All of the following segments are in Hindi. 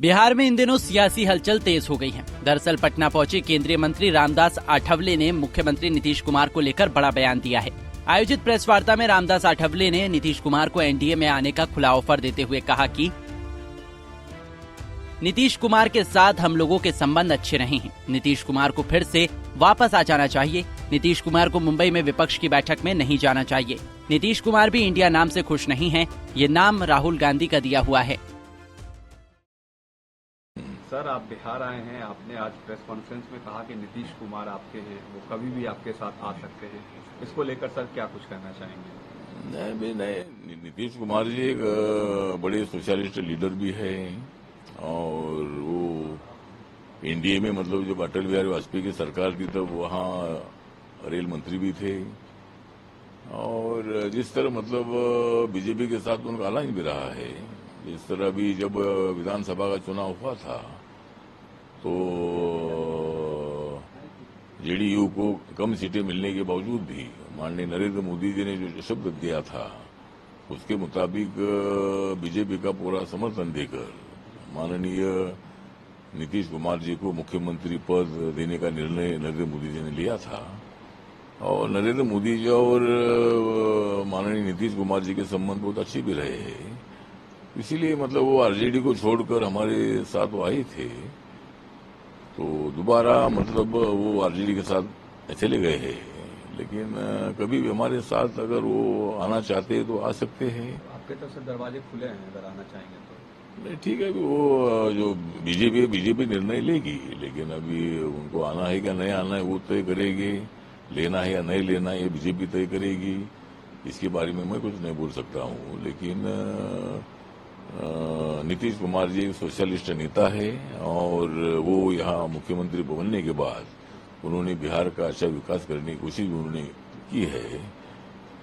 बिहार में इन दिनों सियासी हलचल तेज हो गई है। दरअसल पटना पहुंचे केंद्रीय मंत्री रामदास आठवले ने मुख्यमंत्री नीतीश कुमार को लेकर बड़ा बयान दिया है। आयोजित प्रेस वार्ता में रामदास आठवले ने नीतीश कुमार को एनडीए में आने का खुला ऑफर देते हुए कहा कि नीतीश कुमार के साथ हम लोगों के संबंध अच्छे रहे हैं। नीतीश कुमार को फिर से वापस आ जाना चाहिए। नीतीश कुमार को मुंबई में विपक्ष की बैठक में नहीं जाना चाहिए। नीतीश कुमार भी इंडिया नाम से खुश नहीं हैं। ये नाम राहुल गांधी का दिया हुआ है। सर, आप बिहार आए हैं, आपने आज प्रेस कॉन्फ्रेंस में कहा कि नीतीश कुमार आपके हैं, वो कभी भी आपके साथ आ सकते हैं। इसको लेकर सर क्या कुछ कहना चाहेंगे? नहीं, नीतीश कुमार जी एक बड़े सोशलिस्ट लीडर भी है और वो एनडीए में मतलब जब अटल बिहारी वाजपेयी की सरकार थी तब वहाँ रेल मंत्री भी थे और जिस तरह मतलब बीजेपी के साथ उनका अलायंस भी रहा है। जिस तरह भी जब विधानसभा का चुनाव हुआ था तो जेडीयू को कम सीटें मिलने के बावजूद भी माननीय नरेंद्र मोदी जी ने जो शब्द दिया था उसके मुताबिक बीजेपी का पूरा समर्थन देकर माननीय नीतीश कुमार जी को मुख्यमंत्री पद देने का निर्णय नरेंद्र मोदी जी ने लिया था और नरेंद्र मोदी जी और माननीय नीतीश कुमार जी के संबंध बहुत अच्छे भी रहे हैं। इसीलिए मतलब वो आरजेडी को छोड़कर हमारे साथ वो आए थे तो दोबारा मतलब वो आरजेडी के साथ चले गए हैं। लेकिन कभी भी हमारे साथ अगर वो आना चाहते हैं तो आ सकते हैं। आपके तरफ से दरवाजे खुले हैं, अगर आना चाहेंगे तो। नहीं, ठीक है, वो जो बीजेपी निर्णय लेगी, लेकिन अभी उनको आना है क्या नहीं आना है वो तय करेगी। लेना है या नहीं लेना है ये बीजेपी तय करेगी। इसके बारे में मैं कुछ नहीं बोल सकता हूँ। लेकिन नीतीश कुमार जी एक सोशलिस्ट नेता है और वो यहाँ मुख्यमंत्री बनने के बाद उन्होंने बिहार का अच्छा विकास करने की कोशिश उन्होंने की है।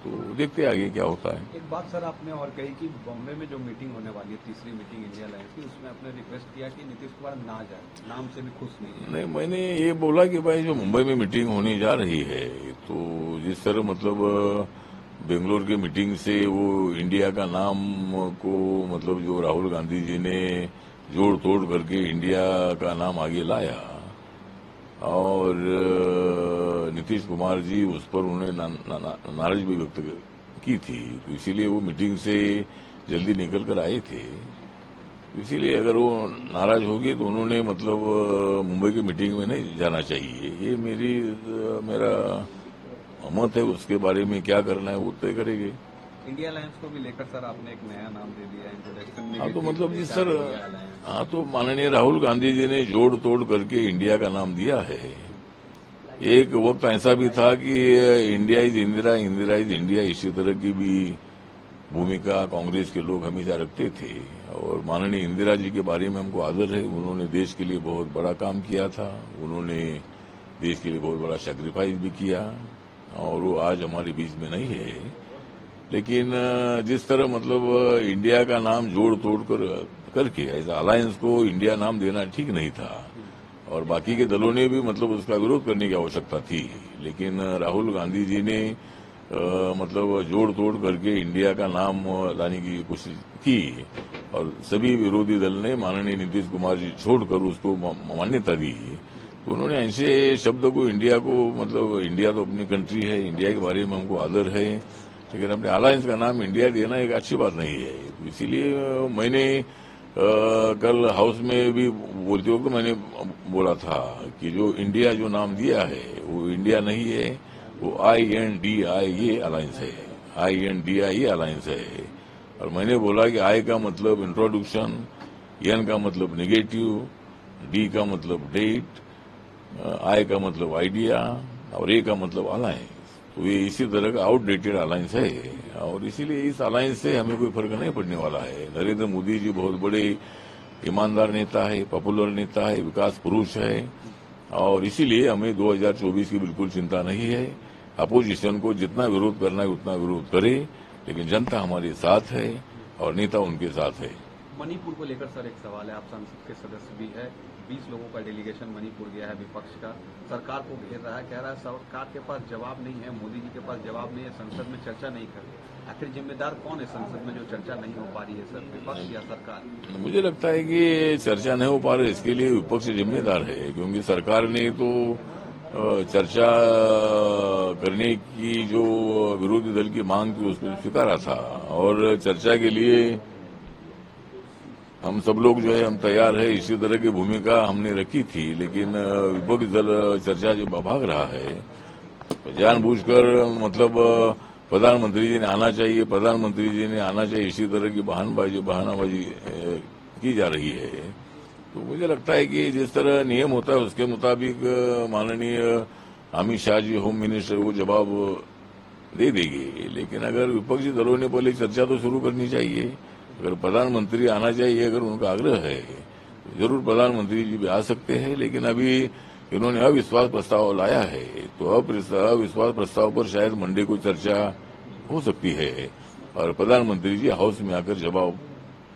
तो देखते आगे क्या होता है। एक बात सर आपने और कही कि बॉम्बे में जो मीटिंग होने वाली है, तीसरी मीटिंग इंडिया अलायंस की, उसमें आपने रिक्वेस्ट किया कि नीतीश कुमार ना जाए, नाम से भी खुश नहीं है। नहीं, मैंने ये बोला कि भाई जो मुंबई में मीटिंग होने जा रही है तो जिस तरह मतलब बेंगलोर की मीटिंग से वो इंडिया का नाम को मतलब जो राहुल गांधी जी ने जोड़ तोड़ करके इंडिया का नाम आगे लाया और नीतीश कुमार जी उस पर उन्होंने नाराज भी व्यक्त की थी। तो इसीलिए वो मीटिंग से जल्दी निकल कर आए थे। इसीलिए अगर वो नाराज हो गए तो उन्होंने मतलब मुंबई की मीटिंग में नहीं जाना चाहिए। ये मेरा मत है। उसके बारे में क्या करना है वो तय करेंगे। इंडिया अलायंस को भी लेकर सर आपने एक नया नाम दे दिया है, इंट्रोडक्शन। हाँ, तो मतलब जी सर, हाँ तो माननीय राहुल गांधी जी ने जोड़ तोड़ करके इंडिया का नाम दिया है। एक वक्त ऐसा भी था कि India is Indira, Indira is India, इसी तरह की भी भूमिका कांग्रेस के लोग हमेशा रखते थे। और माननीय इंदिरा जी के बारे में हमको आदर है। उन्होंने देश के लिए बहुत बड़ा काम किया था। उन्होंने देश के लिए बहुत बड़ा सैक्रिफाइस भी किया और वो आज हमारे बीच में नहीं है। लेकिन जिस तरह मतलब इंडिया का नाम जोड़ तोड़ करके ऐसा अलायंस को इंडिया नाम देना ठीक नहीं था और बाकी के दलों ने भी मतलब उसका विरोध करने की आवश्यकता थी। लेकिन राहुल गांधी जी ने मतलब जोड़ तोड़ करके इंडिया का नाम लाने की कोशिश की और सभी विरोधी दल ने माननीय नीतीश कुमार जी छोड़कर उसको मान्यता दी। तो उन्होंने ऐसे शब्द को इंडिया को मतलब इंडिया तो अपनी कंट्री है, इंडिया के बारे में हमको आदर है, लेकिन अपने अलायंस का नाम इंडिया देना एक अच्छी बात नहीं है। तो इसीलिए मैंने कल हाउस में भी बोलते वक्त मैंने बोला था कि जो इंडिया जो नाम दिया है वो इंडिया नहीं है, वो INDI ये अलायंस है। INDI ये अलायंस है। और मैंने बोला कि I का मतलब इंट्रोडक्शन, N का मतलब नेगेटिव, D का मतलब डेट, I का मतलब आइडिया और A का मतलब अलायंस। तो ये इसी तरह का आउटडेटेड अलायंस है और इसीलिए इस अलायंस से हमें कोई फर्क नहीं पड़ने वाला है। नरेंद्र मोदी जी बहुत बड़े ईमानदार नेता है, पॉपुलर नेता है, विकास पुरुष है और इसीलिए हमें 2024 की बिल्कुल चिंता नहीं है। अपोजिशन को जितना विरोध करना है उतना विरोध करे, लेकिन जनता हमारे साथ है और नेता उनके साथ है। मणिपुर को लेकर सर एक सवाल है, आप संसद के सदस्य भी है, 20 लोगों का डेलीगेशन मणिपुर गया है विपक्ष का, सरकार को घेर रहा है, कह रहा है सरकार के पास जवाब नहीं है, मोदी जी के पास जवाब नहीं है, संसद में चर्चा नहीं कर रही। आखिर जिम्मेदार कौन है संसद में जो चर्चा नहीं हो पा रही है सर, विपक्ष या सरकार? मुझे लगता है कि चर्चा नहीं हो पा रही, इसके लिए विपक्ष जिम्मेदार है, क्योंकि सरकार ने तो चर्चा करने की जो विरोधी दल की मांग थी उसको स्वीकारा था, और चर्चा के लिए हम सब लोग जो है हम तैयार है, इसी तरह की भूमिका हमने रखी थी। लेकिन विपक्षी दल चर्चा जो भाग रहा है जानबूझकर, मतलब प्रधानमंत्री जी ने आना चाहिए, प्रधानमंत्री जी ने आना चाहिए, इसी तरह की बहानाबाजी की जा रही है। तो मुझे लगता है कि जिस तरह नियम होता है उसके मुताबिक माननीय अमित शाह जी होम मिनिस्टर वो जवाब दे देंगे। लेकिन अगर विपक्षी दलों ने पहले चर्चा तो शुरू करनी चाहिए, अगर प्रधानमंत्री आना चाहिए, अगर उनका आग्रह है तो जरूर प्रधानमंत्री जी भी आ सकते हैं। लेकिन अभी इन्होंने अविश्वास प्रस्ताव लाया है, तो अविश्वास प्रस्ताव पर शायद मंडे को चर्चा हो सकती है और प्रधानमंत्री जी हाउस में आकर जवाब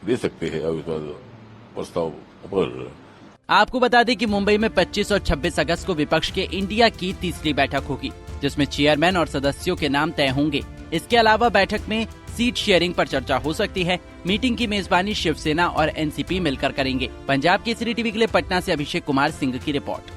दे सकते हैं अविश्वास प्रस्ताव पर। आपको बता दें कि मुंबई में 25 और 26 अगस्त को विपक्ष के इंडिया की तीसरी बैठक होगी, जिसमें चेयरमैन और सदस्यों के नाम तय होंगे। इसके अलावा बैठक में सीट शेयरिंग पर चर्चा हो सकती है। मीटिंग की मेजबानी शिवसेना और एनसीपी मिलकर करेंगे। पंजाब केसरी टीवी के लिए पटना से अभिषेक कुमार सिंह की रिपोर्ट।